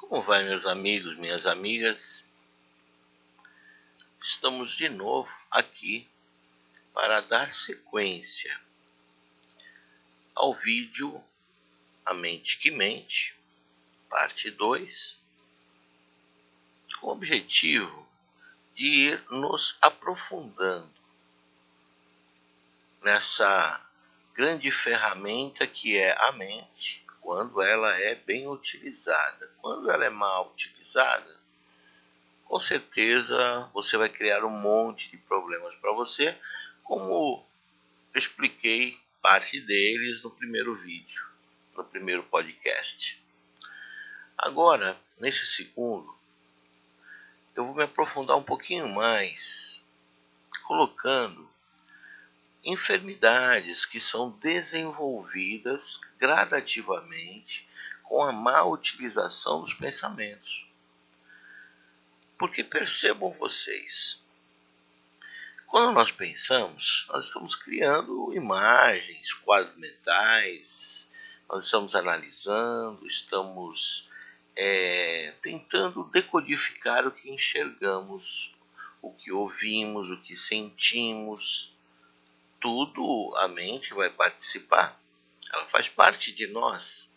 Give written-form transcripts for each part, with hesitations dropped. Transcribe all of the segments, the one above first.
Como vai, meus amigos, minhas amigas? Estamos de novo aqui para dar sequência ao vídeo A Mente que Mente, parte 2, com o objetivo de ir nos aprofundando nessa grande ferramenta que é a mente, quando ela é bem utilizada. Quando ela é mal utilizada, com certeza você vai criar um monte de problemas para você, como eu expliquei parte deles no primeiro vídeo, no primeiro podcast. Agora, nesse segundo, eu vou me aprofundar um pouquinho mais, colocando enfermidades que são desenvolvidas gradativamente com a má utilização dos pensamentos. Porque percebam vocês, quando nós pensamos, nós estamos criando imagens, quadros mentais, nós estamos analisando, estamos tentando decodificar o que enxergamos, o que ouvimos, o que sentimos. Tudo a mente vai participar, ela faz parte de nós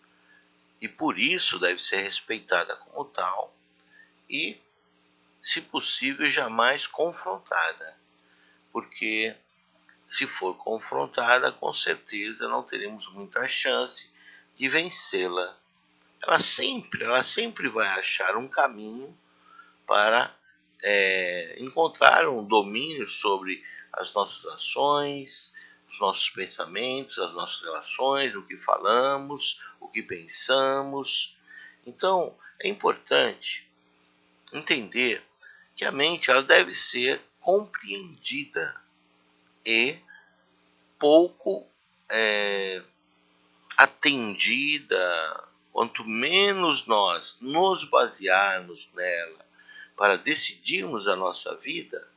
e por isso deve ser respeitada como tal e, se possível, jamais confrontada, porque se for confrontada, com certeza não teremos muita chance de vencê-la. Ela sempre vai achar um caminho para encontrar um domínio sobre as nossas ações, os nossos pensamentos, as nossas relações, o que falamos, o que pensamos. Então, é importante entender que a mente ela deve ser compreendida e pouco atendida. Quanto menos nós nos basearmos nela para decidirmos a nossa vida,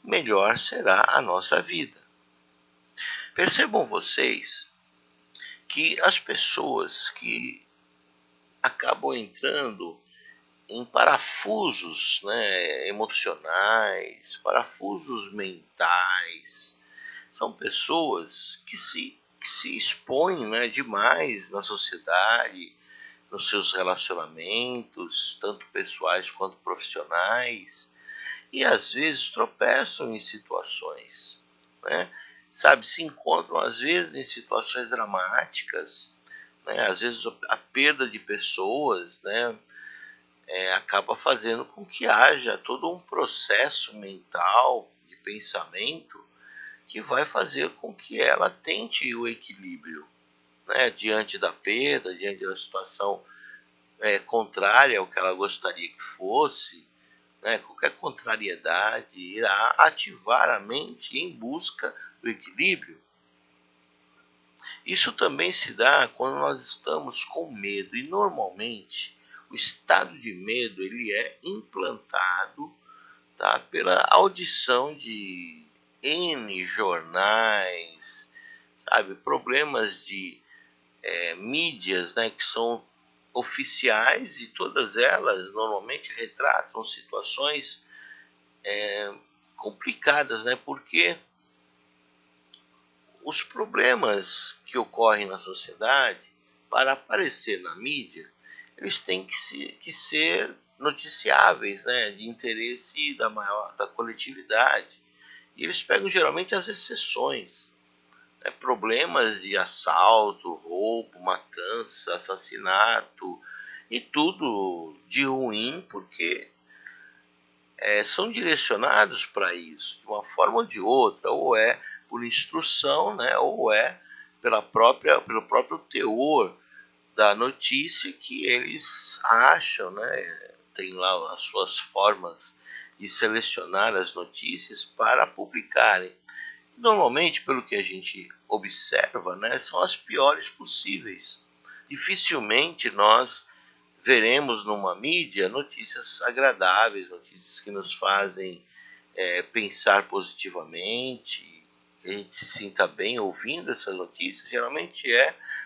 melhor será a nossa vida. Percebam vocês que as pessoas que acabam entrando em parafusos emocionais, parafusos mentais, são pessoas que se expõem demais na sociedade, nos seus relacionamentos, tanto pessoais quanto profissionais, e às vezes tropeçam em situações, se encontram às vezes em situações dramáticas, às vezes a perda de pessoas, acaba fazendo com que haja todo um processo mental de pensamento que vai fazer com que ela tente o equilíbrio, diante da perda, diante da situação contrária ao que ela gostaria que fosse. Qualquer contrariedade irá ativar a mente em busca do equilíbrio. Isso também se dá quando nós estamos com medo, e normalmente o estado de medo ele é implantado pela audição de N jornais, problemas de mídias que são oficiais, e todas elas normalmente retratam situações complicadas, porque os problemas que ocorrem na sociedade, para aparecer na mídia, eles têm que ser noticiáveis, de interesse da coletividade. E eles pegam geralmente as exceções, problemas de assalto, roubo, matança, assassinato e tudo de ruim, porque são direcionados para isso, de uma forma ou de outra, ou é por instrução, ou é pelo próprio teor da notícia que eles acham, tem lá as suas formas de selecionar as notícias para publicarem. Normalmente, pelo que a gente observa, são as piores possíveis. Dificilmente nós veremos numa mídia notícias agradáveis, notícias que nos fazem pensar positivamente, que a gente se sinta bem ouvindo essas notícias. Geralmente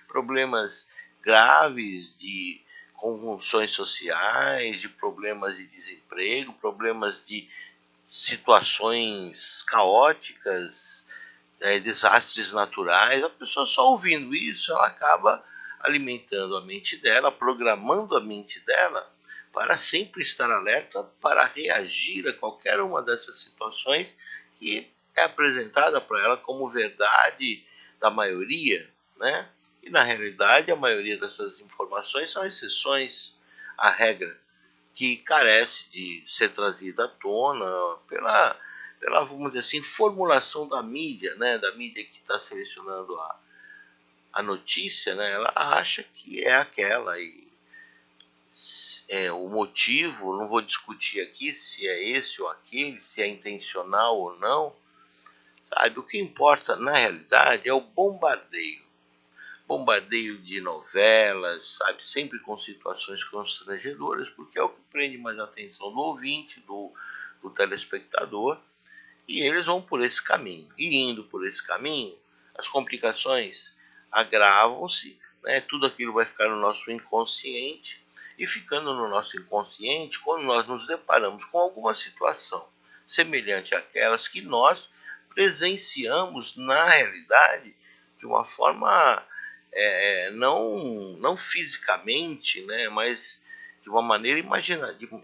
problemas graves de convulsões sociais, de problemas de desemprego, problemas de situações caóticas, desastres naturais. A pessoa só ouvindo isso, ela acaba alimentando a mente dela, programando a mente dela para sempre estar alerta, para reagir a qualquer uma dessas situações que é apresentada para ela como verdade da maioria, né? E na realidade a maioria dessas informações são exceções à regra, que carece de ser trazida à tona pela, vamos dizer assim, formulação da mídia, né? Da mídia que está selecionando a notícia, né? Ela acha que é aquela e o motivo, não vou discutir aqui se é esse ou aquele, se é intencional ou não, sabe? O que importa na realidade é o bombardeio de novelas, sabe? Sempre com situações constrangedoras, porque é o que prende mais a atenção do ouvinte, do telespectador, e eles vão por esse caminho. E indo por esse caminho, as complicações agravam-se, né? Tudo aquilo vai ficar no nosso inconsciente, e ficando no nosso inconsciente, quando nós nos deparamos com alguma situação semelhante àquelas que nós presenciamos na realidade de uma forma não fisicamente, né, mas de uma maneira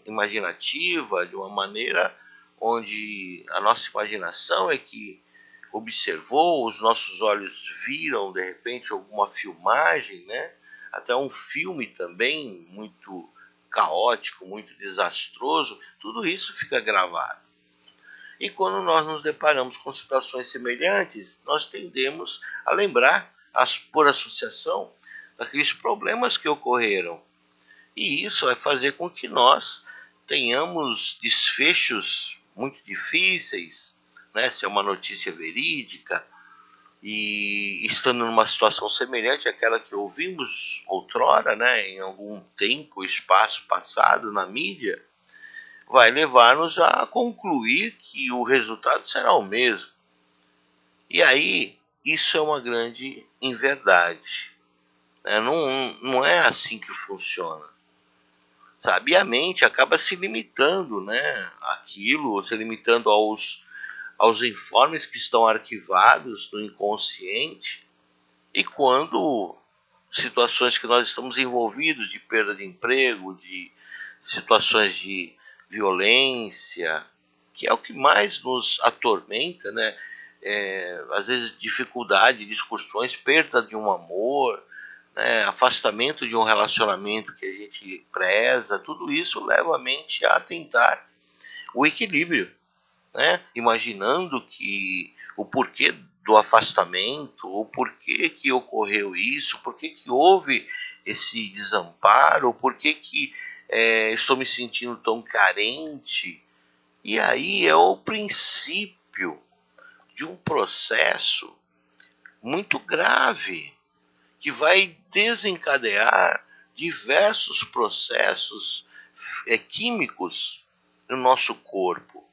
imaginativa, de uma maneira onde a nossa imaginação é que observou, os nossos olhos viram de repente alguma filmagem, né? Até um filme também muito caótico, muito desastroso, tudo isso fica gravado. E quando nós nos deparamos com situações semelhantes, nós tendemos a lembrar, por associação, daqueles problemas que ocorreram. E isso vai fazer com que nós tenhamos desfechos muito difíceis, né? Se é uma notícia verídica, e estando numa situação semelhante àquela que ouvimos outrora, né, em algum tempo, espaço passado na mídia, vai levar-nos a concluir que o resultado será o mesmo. E aí, isso é uma grande inverdade. Né? Não é assim que funciona. Sabe? E a mente acaba se limitando, né, àquilo, se limitando aos informes que estão arquivados no inconsciente, e quando situações que nós estamos envolvidos de perda de emprego, de situações de violência, que é o que mais nos atormenta, né? Às vezes dificuldade, discussões, perda de um amor, né? Afastamento de um relacionamento que a gente preza, tudo isso leva a mente a tentar o equilíbrio, né? Imaginando que o porquê do afastamento, o porquê que ocorreu isso, porquê que houve esse desamparo, porquê que estou me sentindo tão carente. E aí é o princípio de um processo muito grave que vai desencadear diversos processos químicos no nosso corpo.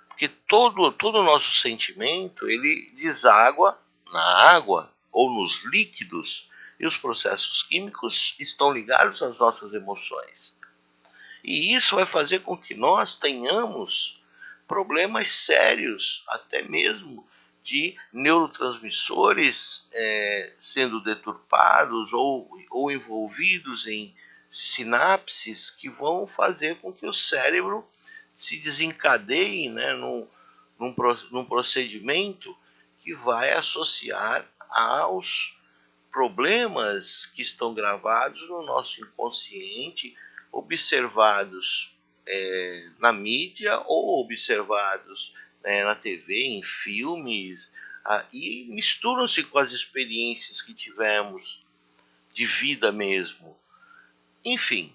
Porque todo o nosso sentimento, ele deságua na água ou nos líquidos, e os processos químicos estão ligados às nossas emoções. E isso vai fazer com que nós tenhamos problemas sérios, até mesmo de neurotransmissores sendo deturpados ou envolvidos em sinapses que vão fazer com que o cérebro se desencadeie, né, num procedimento que vai associar aos problemas que estão gravados no nosso inconsciente, observados na mídia ou observados na TV, em filmes, e misturam-se com as experiências que tivemos de vida mesmo. Enfim,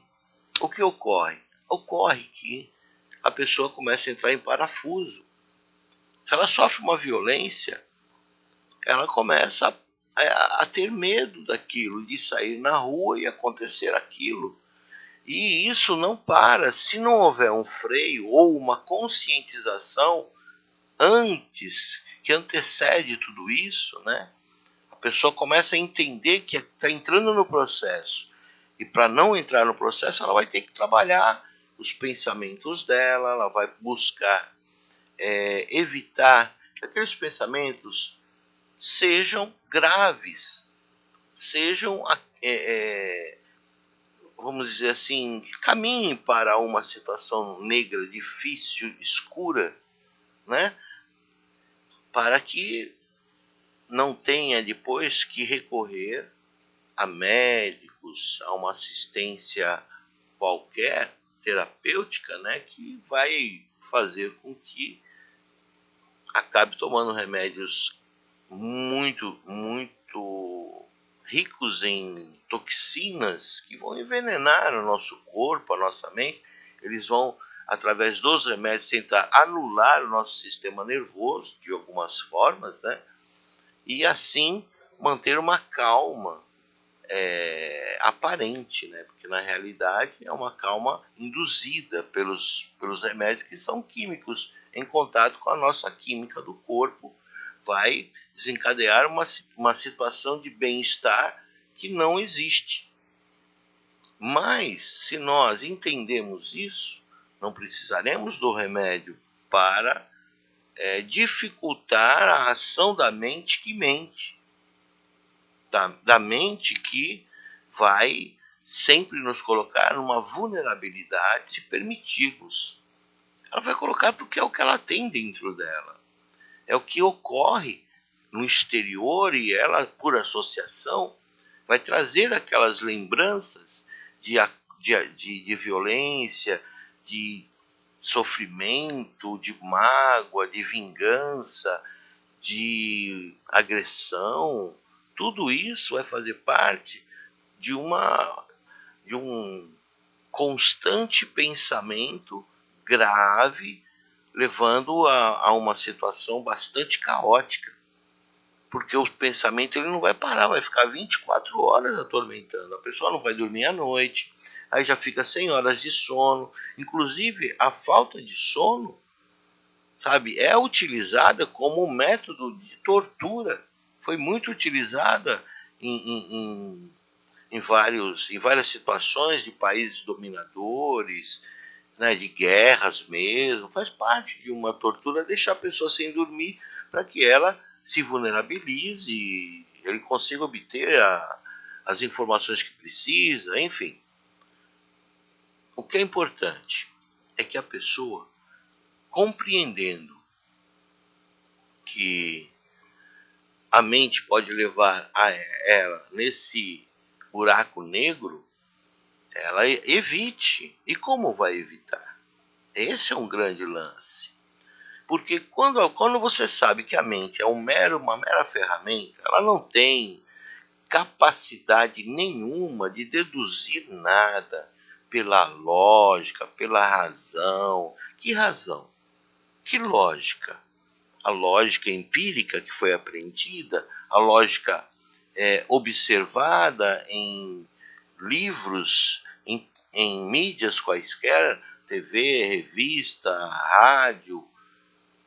o que ocorre? Ocorre que a pessoa começa a entrar em parafuso. Se ela sofre uma violência, ela começa a ter medo daquilo, de sair na rua e acontecer aquilo. E isso não para. Se não houver um freio ou uma conscientização antes, que antecede tudo isso, né? A pessoa começa a entender que está entrando no processo E para não entrar no processo, ela vai ter que trabalhar os pensamentos dela, ela vai buscar evitar que aqueles pensamentos sejam graves, sejam, vamos dizer assim, caminhem para uma situação negra, difícil, escura, né? Para que não tenha depois que recorrer a médicos, a uma assistência qualquer, terapêutica, né? Que vai fazer com que acabe tomando remédios muito ricos em toxinas que vão envenenar o nosso corpo, a nossa mente. Eles vão, através dos remédios, tentar anular o nosso sistema nervoso de algumas formas, né? E assim manter uma calma aparente, né? Porque na realidade é uma calma induzida pelos remédios, que são químicos, em contato com a nossa química do corpo, vai desencadear uma situação de bem-estar que não existe. Mas se nós entendemos isso, não precisaremos do remédio para dificultar a ação da mente que mente, da mente que vai sempre nos colocar numa vulnerabilidade se permitirmos. Ela vai colocar porque é o que ela tem dentro dela. É o que ocorre no exterior, e ela, por associação, vai trazer aquelas lembranças de violência, de sofrimento, de mágoa, de vingança, de agressão. Tudo isso vai fazer parte de um constante pensamento grave, levando a uma situação bastante caótica. Porque o pensamento ele não vai parar, vai ficar 24 horas atormentando. A pessoa não vai dormir à noite, aí já fica sem horas de sono. Inclusive, a falta de sono, sabe, é utilizada como um método de tortura. Foi muito utilizada em várias situações de países dominadores, né, de guerras mesmo. Faz parte de uma tortura deixar a pessoa sem dormir, para que ela se vulnerabilize e ele consiga obter as informações que precisa, enfim. O que é importante é que a pessoa, compreendendo que a mente pode levar a ela nesse buraco negro, ela evite. E como vai evitar? Esse é um grande lance. Porque quando você sabe que a mente é uma mera ferramenta, ela não tem capacidade nenhuma de deduzir nada pela lógica, pela razão. Que razão? Que lógica? A lógica empírica que foi aprendida, a lógica observada em livros, em mídias quaisquer, TV, revista, rádio,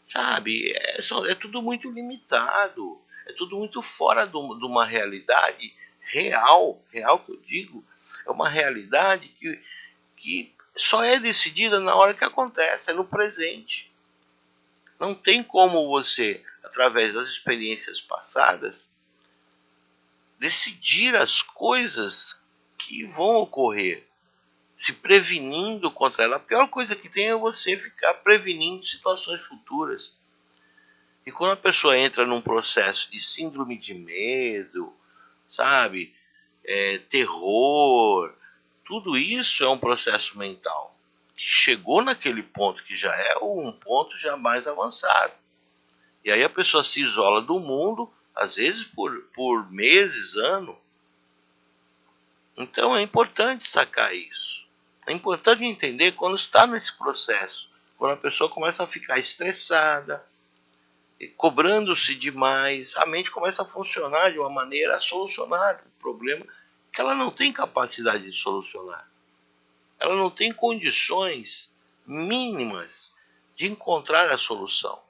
sabe? É tudo muito limitado, é tudo muito fora de uma realidade real que eu digo, é uma realidade que só é decidida na hora que acontece, é no presente. Não tem como você, através das experiências passadas, decidir as coisas que vão ocorrer, se prevenindo contra ela. A pior coisa que tem é você ficar prevenindo situações futuras. E quando a pessoa entra num processo de síndrome de medo, sabe, terror, tudo isso é um processo mental que chegou naquele ponto que já é um ponto já mais avançado. E aí a pessoa se isola do mundo, às vezes por meses, anos. Então é importante sacar isso. É importante entender quando está nesse processo, quando a pessoa começa a ficar estressada, cobrando-se demais, a mente começa a funcionar de uma maneira a solucionar o problema que ela não tem capacidade de solucionar. Ela não tem condições mínimas de encontrar a solução.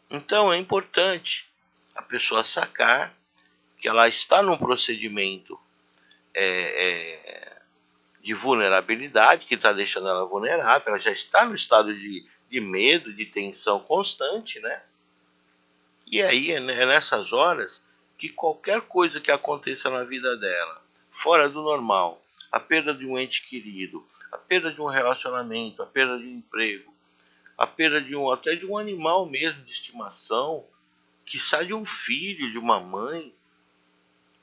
Então é importante a pessoa sacar que ela está num procedimento de vulnerabilidade, que está deixando ela vulnerável, ela já está no estado de medo, de tensão constante, né? E aí é nessas horas que qualquer coisa que aconteça na vida dela, fora do normal, a perda de um ente querido, a perda de um relacionamento, a perda de um emprego, a perda de até de um animal mesmo de estimação, que sai de um filho, de uma mãe,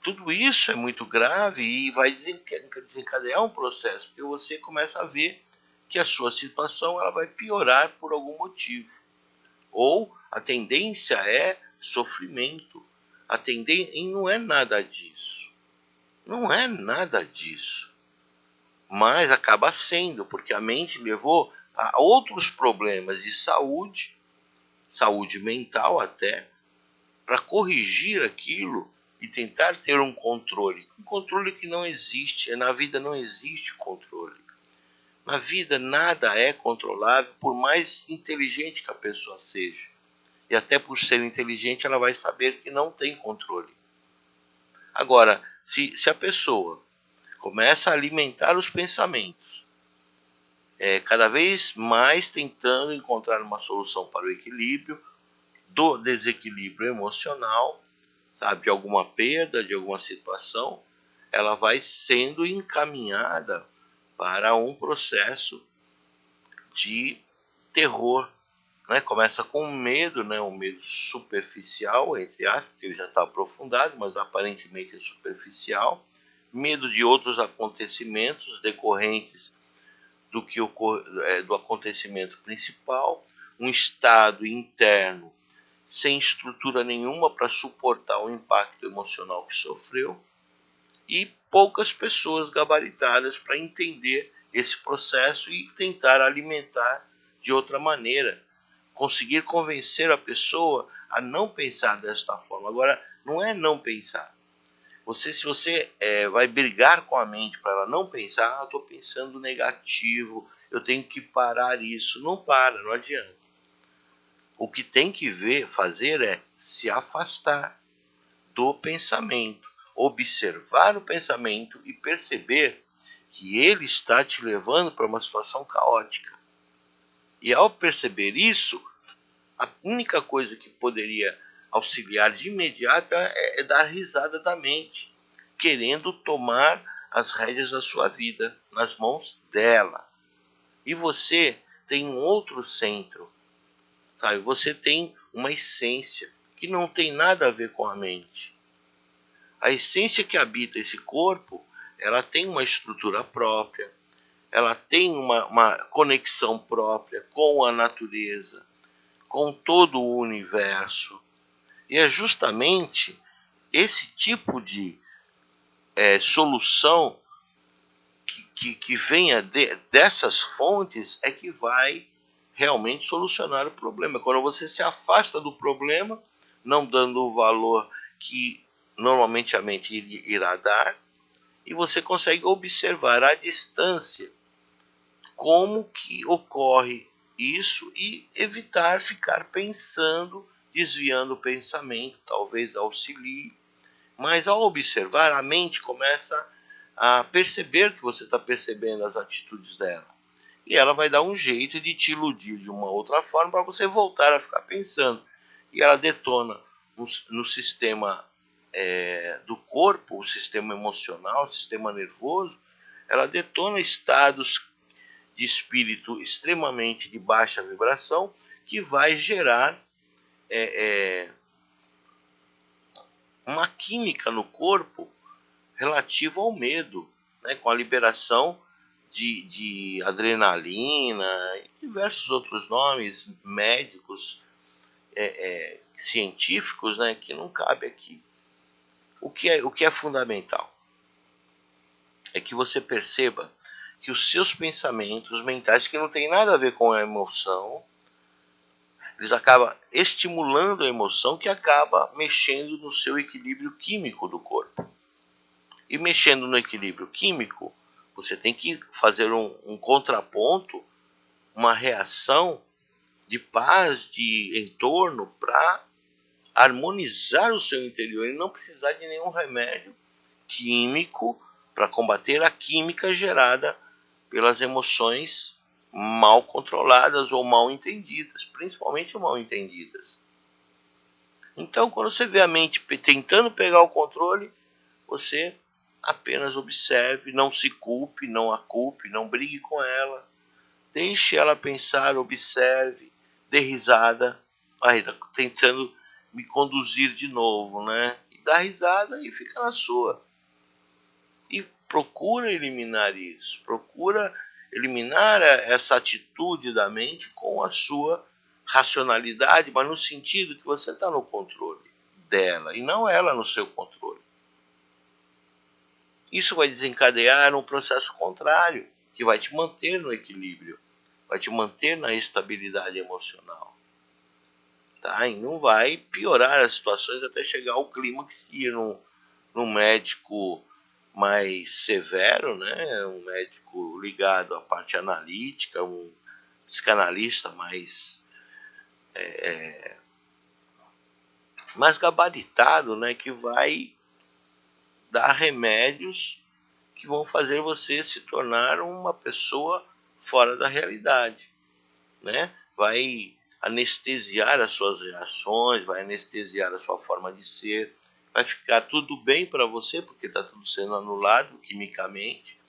tudo isso é muito grave e vai desencadear um processo, porque você começa a ver que a sua situação ela vai piorar por algum motivo. Ou a tendência é sofrimento. A tendência, e não é nada disso. Não é nada disso. Mas acaba sendo, porque a mente levou a outros problemas de saúde, saúde mental até, para corrigir aquilo e tentar ter um controle que não existe. Na vida não existe controle. Na vida nada é controlável, por mais inteligente que a pessoa seja. E até por ser inteligente ela vai saber que não tem controle. Agora, se a pessoa começa a alimentar os pensamentos, cada vez mais tentando encontrar uma solução para o equilíbrio, do desequilíbrio emocional, sabe, de alguma perda, de alguma situação, ela vai sendo encaminhada para um processo de terror, né? Começa com medo, né? Um medo superficial, entre aspas, porque ele já está aprofundado, mas aparentemente é superficial, medo de outros acontecimentos decorrentes do acontecimento principal, um estado interno sem estrutura nenhuma para suportar o impacto emocional que sofreu, e poucas pessoas gabaritadas para entender esse processo e tentar alimentar de outra maneira, conseguir convencer a pessoa a não pensar desta forma. Agora, não é não pensar. Se você vai brigar com a mente para ela não pensar, eu estou pensando negativo, eu tenho que parar isso. Não para, não adianta. O que tem que fazer é se afastar do pensamento, observar o pensamento e perceber que ele está te levando para uma situação caótica. E ao perceber isso, a única coisa que poderia auxiliar de imediato é dar risada da mente, querendo tomar as rédeas da sua vida nas mãos dela. E você tem um outro centro, sabe? Você tem uma essência que não tem nada a ver com a mente. A essência que habita esse corpo, ela tem uma estrutura própria, ela tem uma conexão própria com a natureza, com todo o universo. E é justamente esse tipo de solução que venha dessas fontes é que vai realmente solucionar o problema. Quando você se afasta do problema, não dando o valor que normalmente a mente irá dar, e você consegue observar à distância como que ocorre isso e evitar ficar pensando, desviando o pensamento, talvez auxilie. Mas ao observar, a mente começa a perceber que você está percebendo as atitudes dela. E ela vai dar um jeito de te iludir de uma outra forma para você voltar a ficar pensando. E ela detona no sistema do corpo, o sistema emocional, o sistema nervoso, ela detona estados de espírito extremamente de baixa vibração, que vai gerar uma química no corpo relativa ao medo, né, com a liberação de adrenalina e diversos outros nomes médicos, científicos, né, que não cabe aqui. O que é fundamental é que você perceba que os seus pensamentos mentais, que não tem nada a ver com a emoção, eles acabam estimulando a emoção, que acaba mexendo no seu equilíbrio químico do corpo. E mexendo no equilíbrio químico, você tem que fazer um contraponto, uma reação de paz, de entorno, para harmonizar o seu interior e não precisar de nenhum remédio químico para combater a química gerada pelas emoções mal controladas ou mal entendidas, principalmente mal entendidas. Então, quando você vê a mente tentando pegar o controle, você apenas observe, não se culpe, não a culpe, não brigue com ela. Deixe ela pensar, observe, dê risada. Aí, tá tentando me conduzir de novo, né? E dá risada e fica na sua. E procura eliminar isso. Procura eliminar essa atitude da mente com a sua racionalidade, mas no sentido que você está no controle dela e não ela no seu controle. Isso vai desencadear um processo contrário, que vai te manter no equilíbrio, vai te manter na estabilidade emocional. Tá? E não vai piorar as situações até chegar ao clímax e ir num médico mais severo, né? Um médico ligado à parte analítica, um psicanalista mais gabaritado, né? Que vai dar remédios que vão fazer você se tornar uma pessoa fora da realidade, né? Vai anestesiar as suas reações, vai anestesiar a sua forma de ser, vai ficar tudo bem para você, porque está tudo sendo anulado quimicamente,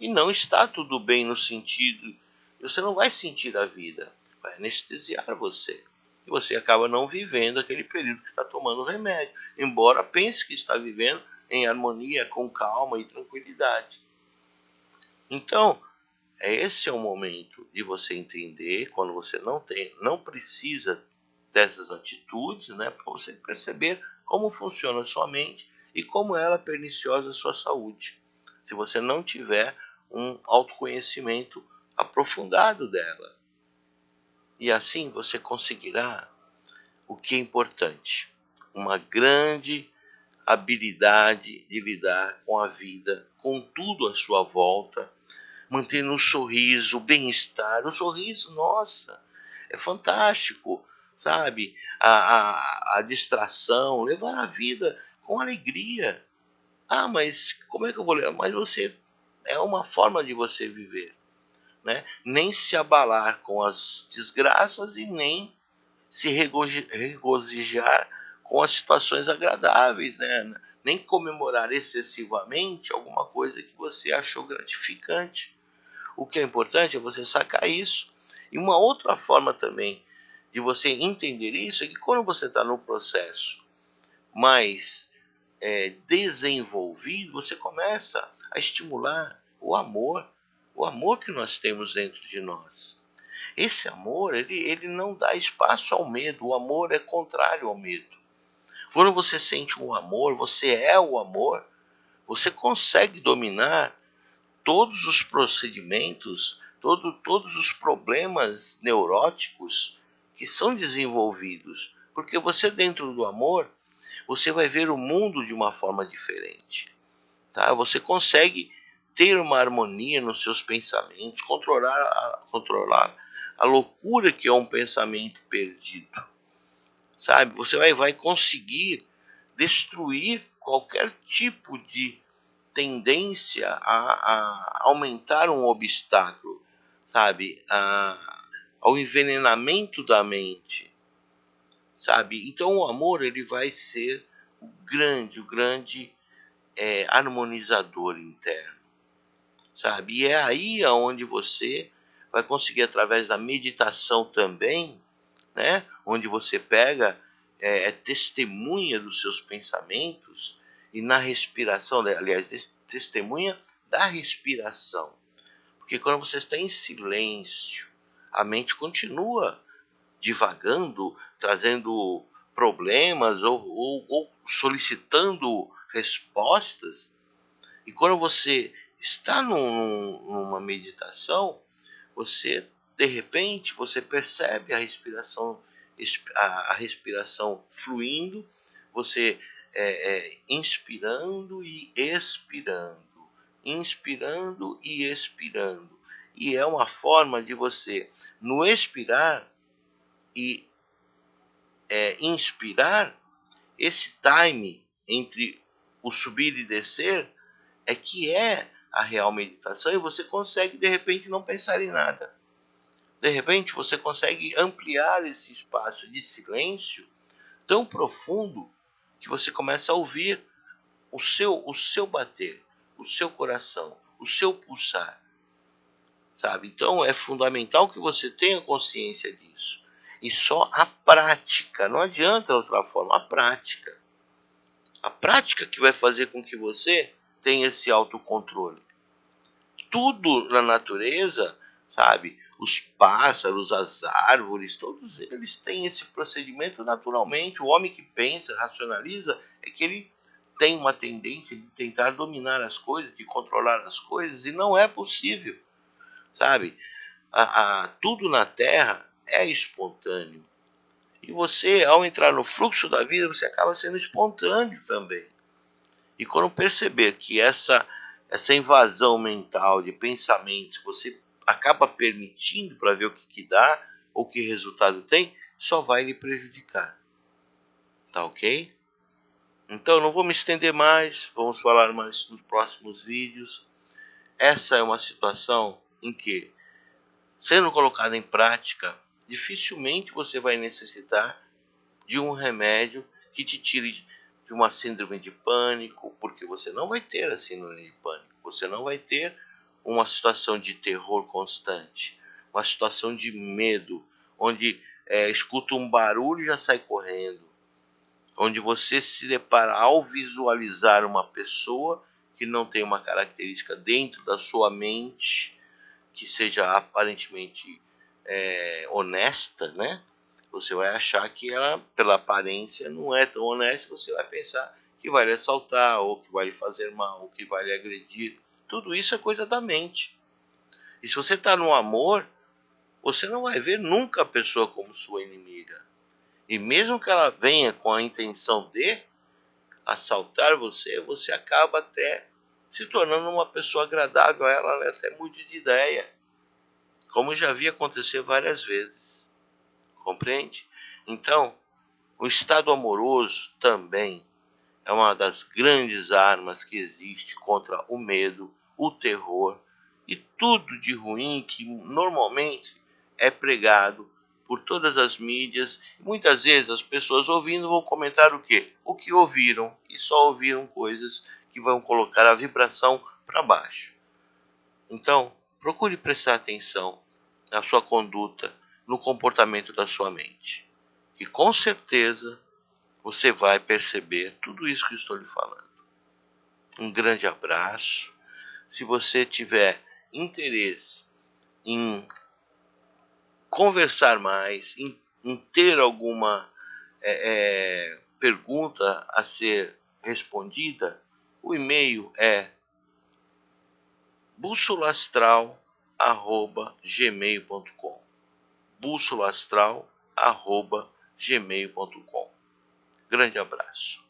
e não está tudo bem no sentido, você não vai sentir a vida, vai anestesiar você. E você acaba não vivendo aquele período que está tomando remédio, embora pense que está vivendo em harmonia, com calma e tranquilidade. Então, esse é o momento de você entender quando você não precisa dessas atitudes, né, para você perceber como funciona a sua mente e como ela é perniciosa à sua saúde. Se você não tiver um autoconhecimento aprofundado dela. E assim você conseguirá o que é importante, uma grande habilidade de lidar com a vida, com tudo à sua volta, mantendo um sorriso, bem-estar. O sorriso, nossa, é fantástico, sabe? A distração, levar a vida com alegria. Ah, mas como é que eu vou levar? Mas você, é uma forma de você viver, né? Nem se abalar com as desgraças e nem se regozijar com as situações agradáveis, né? Nem comemorar excessivamente alguma coisa que você achou gratificante. O que é importante é você sacar isso. E uma outra forma também de você entender isso é que quando você está no processo mais desenvolvido, você começa a estimular o amor que nós temos dentro de nós. Esse amor, ele não dá espaço ao medo, o amor é contrário ao medo. Quando você sente um amor, você é o amor, você consegue dominar todos os procedimentos, todos os problemas neuróticos que são desenvolvidos. Porque você dentro do amor, você vai ver o mundo de uma forma diferente. Tá? Você consegue ter uma harmonia nos seus pensamentos, controlar a loucura que é um pensamento perdido. Sabe? Você vai conseguir destruir qualquer tipo de tendência a aumentar um obstáculo, sabe? Ao envenenamento da mente, sabe? Então o amor ele vai ser o grande harmonizador interno, sabe? E é aí aonde você vai conseguir através da meditação também, né? Onde você pega testemunha dos seus pensamentos e na respiração, aliás, testemunha da respiração. Porque quando você está em silêncio, a mente continua divagando, trazendo problemas ou solicitando respostas. E quando você está numa meditação, você de repente você percebe a respiração fluindo, você inspirando e expirando, e é uma forma de você no expirar e inspirar, esse time entre o subir e descer é que é a real meditação, e você consegue de repente não pensar em nada. De repente você consegue ampliar esse espaço de silêncio tão profundo que você começa a ouvir o seu bater, o seu coração, o seu pulsar, sabe? Então é fundamental que você tenha consciência disso. E só a prática, não adianta outra forma, a prática. A prática que vai fazer com que você tenha esse autocontrole. Tudo na natureza, sabe? Os pássaros, as árvores, todos eles têm esse procedimento naturalmente. O homem que pensa, racionaliza, é que ele tem uma tendência de tentar dominar as coisas, de controlar as coisas, e não é possível, sabe? Tudo na Terra é espontâneo. E você, ao entrar no fluxo da vida, você acaba sendo espontâneo também. E quando perceber que essa invasão mental de pensamentos você acaba permitindo para ver o que dá, ou que resultado tem, só vai lhe prejudicar. Tá ok? Então não vou me estender mais, vamos falar mais nos próximos vídeos. Essa é uma situação em que, sendo colocada em prática, dificilmente você vai necessitar de um remédio que te tire de uma síndrome de pânico, porque você não vai ter a síndrome de pânico, você não vai ter uma situação de terror constante, uma situação de medo, onde escuta um barulho e já sai correndo, onde você se depara ao visualizar uma pessoa que não tem uma característica dentro da sua mente que seja aparentemente honesta, né? Você vai achar que ela, pela aparência, não é tão honesta, você vai pensar que vai lhe assaltar, ou que vai lhe fazer mal, ou que vai lhe agredir. Tudo isso é coisa da mente. E se você está no amor, você não vai ver nunca a pessoa como sua inimiga. E mesmo que ela venha com a intenção de assaltar você, você acaba até se tornando uma pessoa agradável a ela, até mude de ideia. Como já vi acontecer várias vezes. Compreende? Então, o estado amoroso também é uma das grandes armas que existe contra o medo, o terror e tudo de ruim que normalmente é pregado por todas as mídias. Muitas vezes as pessoas ouvindo vão comentar o quê? O que ouviram, e só ouviram coisas que vão colocar a vibração para baixo. Então, procure prestar atenção na sua conduta, no comportamento da sua mente. E com certeza você vai perceber tudo isso que estou lhe falando. Um grande abraço. Se você tiver interesse em conversar mais, em ter alguma pergunta a ser respondida, o e-mail é bússolastral@gmail.com bússolastral@gmail.com. Grande abraço.